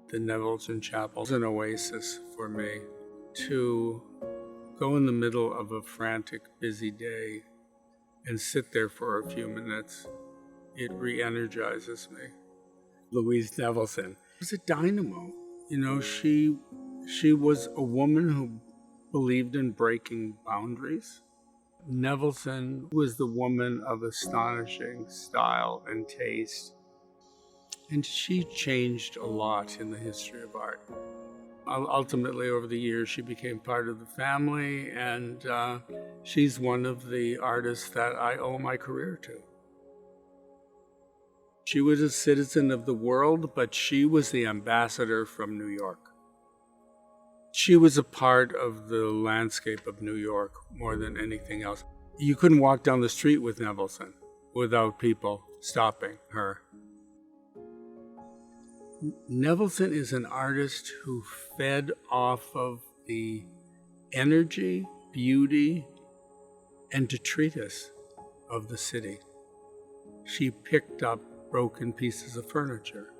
the Nevelson Chapel is an oasis for me. To go in the middle of a frantic, busy day and sit there for a few minutes, it re-energizes me. Louise Nevelson was a dynamo. You know, she was a woman who believed in breaking boundaries. Nevelson was the woman of astonishing style and taste, and she changed a lot in the history of art. Ultimately, over the years, she became part of the family, and she's one of the artists that I owe my career to. She was a citizen of the world, but she was the ambassador from New York. She was a part of the landscape of New York more than anything else. You couldn't walk down the street with Nevelson without people stopping her. Nevelson is an artist who fed off of the energy, beauty, and detritus of the city. She picked up broken pieces of furniture.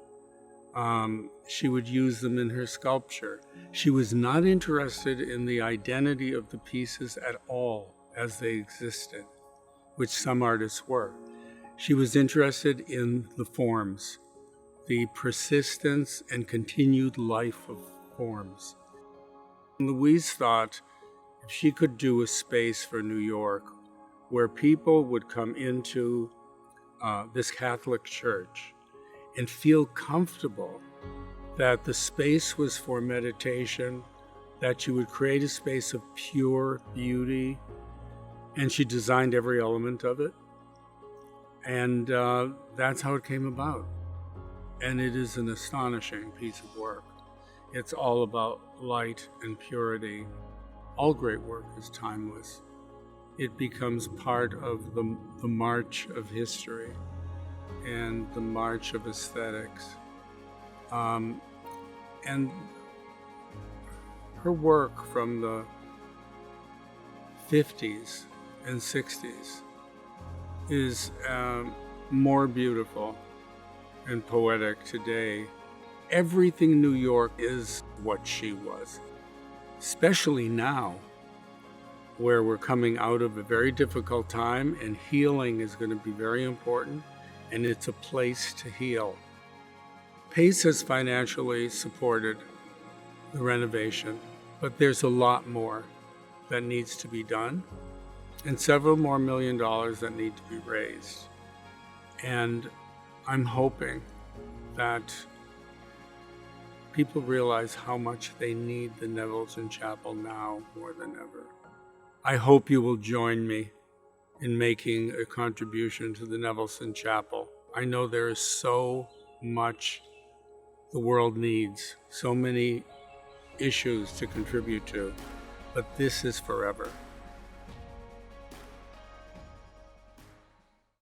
She would use them in her sculpture. She was not interested in the identity of the pieces at all as they existed, which some artists were. She was interested in the forms, the persistence and continued life of forms. Louise thought if she could do a space for New York where people would come into this Catholic church and feel comfortable that the space was for meditation, that you would create a space of pure beauty, and she designed every element of it. And that's how it came about. And it is an astonishing piece of work. It's all about light and purity. All great work is timeless. It becomes part of the march of history and the march of aesthetics. And her work from the 50s and 60s is more beautiful and poetic today. Everything New York is what she was, especially now, where we're coming out of a very difficult time and healing is going to be very important, and it's a place to heal. Pace has financially supported the renovation, but there's a lot more that needs to be done and several more $1 million that need to be raised. And I'm hoping that people realize how much they need the Nevelson Chapel now more than ever. I hope you will join me in making a contribution to the Nevelson Chapel. I know there is so much the world needs, so many issues to contribute to, but this is forever.